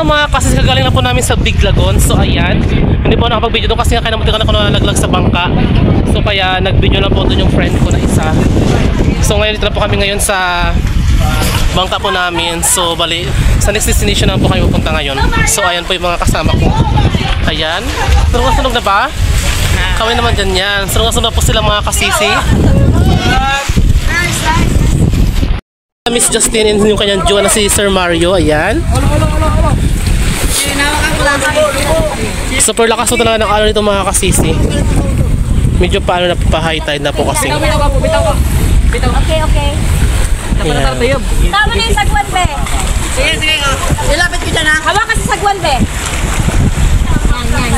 mga kasi kagaling na po namin sa Big Lagoon. So ayan, hindi po nakapag-video doon kasi nga kaya naman ako nalaglag sa bangka. So kaya nag-video lang po doon yung friend ko na isa. So ngayon dito na po kami ngayon sa bangka po namin. So bali, sa next destination na po kami pupunta ngayon. So ayan po yung mga kasama ko. Ayan, sunog na ba? Kami naman dyan yan. Sunog na po sila mga kasisi. Miss Justine and yung kanyang jowa na si Sir Mario. Ayan. Super lakas po talaga ng araw nito mga kasisi. Medyo paano na pa-high tide na po kasi. Okay, okay. Tama na yung sagwan, be. Sige, sige. Ilapit ko dyan, ha? Hawa kasi sagwan, be.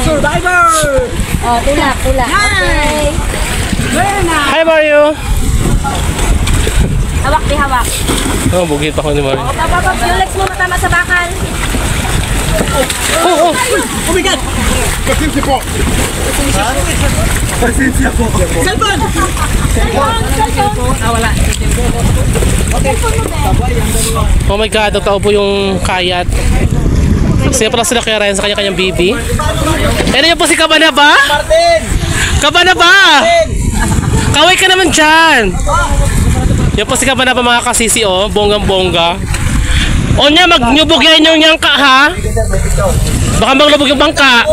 Survivor! Oh, tulak. Okay. Hi Mario! Hawak, be, hawak. Oh, bugit ako ni Mario. Yung legs mo matama sa bakal. Oh my God! Pasensya po! Pasensya po! Cellphone! Wala. Oh my God, nagtao po yung kayat. Siya pala sila kaya Ryan sa kanya-kanyang bibi. Ano yun po si Kabana ba? Kabana ba? Kaway ka naman dyan. Yan po si Kabana ba mga kasisi, oh. Bonggang-bongga. O niya, magnyubog yan yung nyangka, ha? Baka maglubog yung bangka.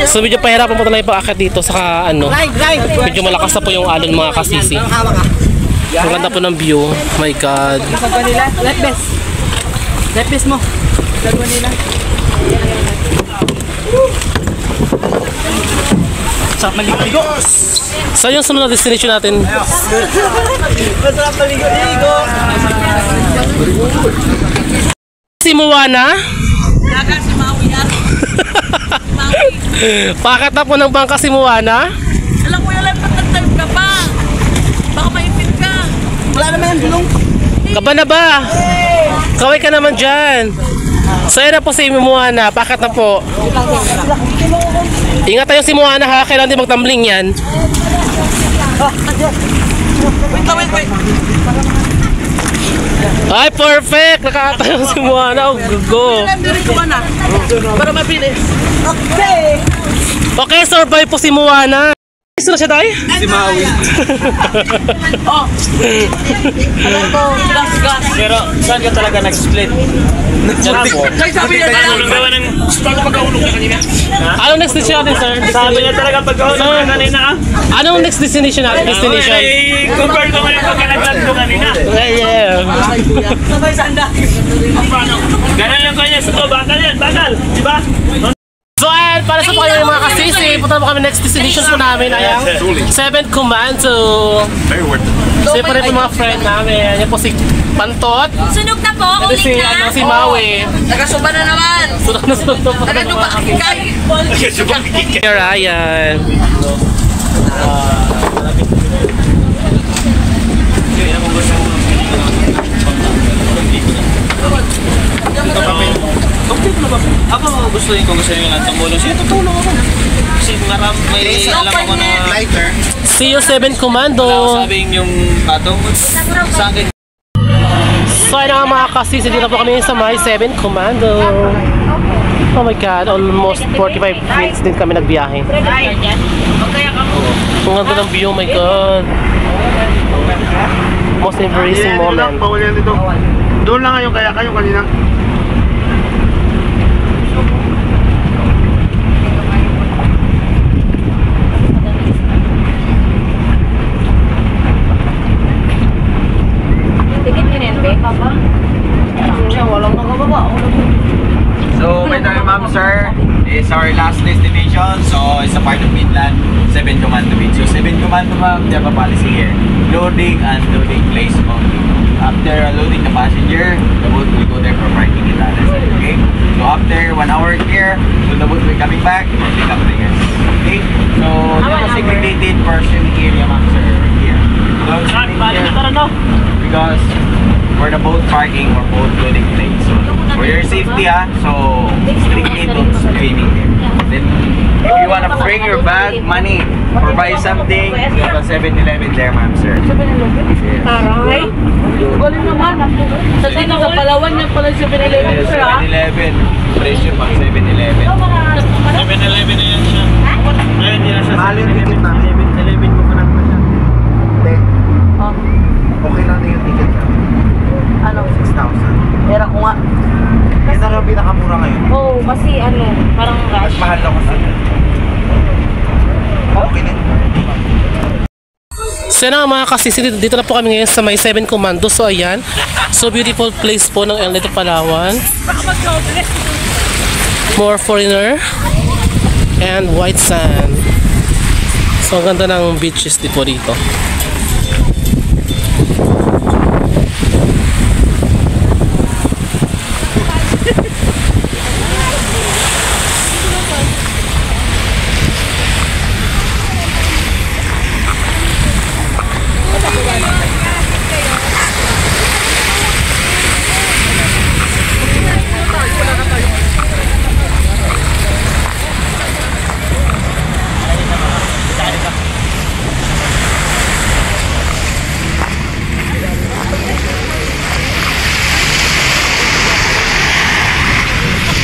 So medyo pahirapan po talaga pag-akyat dito. Saka ano, medyo malakas na po yung alon mga kasisi. Ang ganda po ng view. My God. Left best mo. Lagwan nila. Sarap maligo. So yung sunod na destination natin. Masarap maligo-ligo. Si Moana. Naga si Maui na. Pakat na po ng bangka si Moana. Alam ko yan lang patag-time ka pa. Baka maipit ka. Wala naman yung gulong. Kabana ba? Kaway ka naman dyan. So yan na po si Moana. Pakat na po. Ingat tayo si Moana, ha. Kailangan din magtumbling yan. Wait. Ay, perfect! Nakatayo si Moana. Oh, go. Para mabilis. Okay. Okay, survive po si Moana. Gusto na siya tayo? Si Maui. Oh. Alam ko, gas. Pero saan ka talaga nag-split? Diyan po. Sabi niya Anong next destination natin, sir? Sabi niya talaga pagkahulog kanina. Anong next destination natin? Destination? Ay, compare ko ngayon pagkalaglag ko kanina. Yeah. sabay sa anda. Ganun lang kanya sa to. Bakal yan, bakal. Diba? So ayan, para sa mga mga kasisi, punta mo kami next destination po namin ay ang 7th Commando. So yun pa rin po mga friend namin. Yan po si Pantot. Sunog na po, Ito si, si Maui. Nagasuba na naman. Sunog na po Nagaduba naman. ang kikay. Hey Ryan. Ako gusto nyo lang tumulong. Sige, tutulong ako. Kasi may alam ako na See you 7th Commando. sabing yung patong sa akin. So ayun nga mga kasisi, dito po kami sa may 7th Commando. Oh my God, almost 45 minutes din kami nagbiyahe. Ang ganda ng view, oh my God. Most embarrassing moment. Doon lang ngayon kaya kayo kanina. So, my name ma'am sir, is our last destination. So, it's a part of Midland, 7 Commando Beach. So, 7 Commando ma'am, they have a policy here. Loading and loading place only. After loading the passenger, the boat will go there for parking in the other side, okay? So, after 1 hour here, so the boat will be coming back and pick up the guests. Okay? So, there's a segregated for swimming area ma'am sir, here. Don't swim here because for the boat parking or boat loading place. So, for your safety so strictly don't swimming here. Then, if you wanna bring your bag, money, or buy something, you have a 7-Eleven there, ma'am, sir. 7-Eleven? Yes. Taray. Galing naman. Sa dito sa Palawan yan pala 7-Eleven, Yes, sir, 7-Eleven. Presyo pang 7-Eleven. 7-Eleven na yan siya. Ayun, hindi na siya. Mahal yung ticket namin. 7-Eleven mo pa naman siya. Hindi. Oh, Okay lang na yung ticket namin. ano? 6,000. Era ko nga. Yan na yung pinakamura ngayon. Oo, kasi ano, parang Mas rush. mahal ako sa okay na. So yan mga kasisi, dito na po kami ngayon sa may 7 Commando. So ayan, so beautiful place po ng El Nido, Palawan. More foreigner and white sand. So ang ganda ng beaches dito.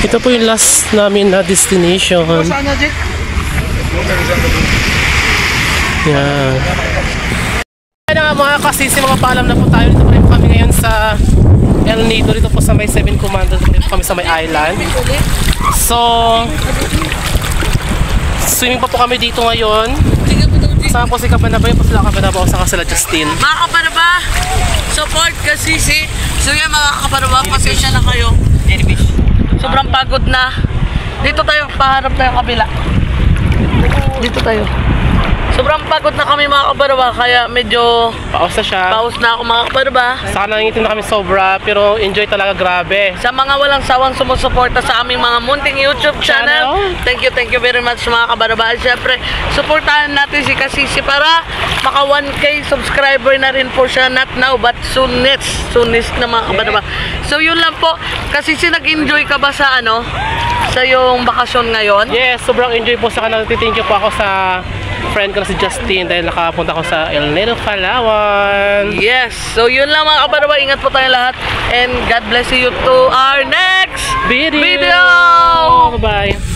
Ito po yung last namin na destination. Yan. Kaya na nga mga kasisi, mga paalam na po tayo. Dito pa rin po kami ngayon sa El Nido. Dito po sa may 7 Commando. Dito po kami sa may island. So, swimming pa po kami dito ngayon. Saan po si Kabanabay? Po sila Kabanabay. Saan ka sila Justin? Mga kaparaba, support kasi so yan mga kaparaba, pasensya na kayo. Sobrang pagod na. Dito tayo, paharap tayo kabila. Dito tayo. Sobrang pagod na kami mga kaparaba, kaya medyo Paus na siya. paus na ako mga kaparaba. Saka nangingitin na kami sobra, pero enjoy talaga, grabe. Sa mga walang sawang sumusuporta sa aming mga munting YouTube channel, thank you very much mga kabaraba. Siyempre, supportahan natin si Kasisi para maka 1K subscriber na rin po siya, not now but soonest na mga kabaraba. So yun lang po. Kasisi, nag-enjoy ka ba sa sa yung bakasyon ngayon? Yes, sobrang enjoy po sa kanila. Thank you po ako sa friend ko na si Justin dahil nakapunta ko sa El Nido, Palawan. Yes, so yun lang mga kabaraba. Ingat po tayo lahat and God bless you to our next video. Bye-bye.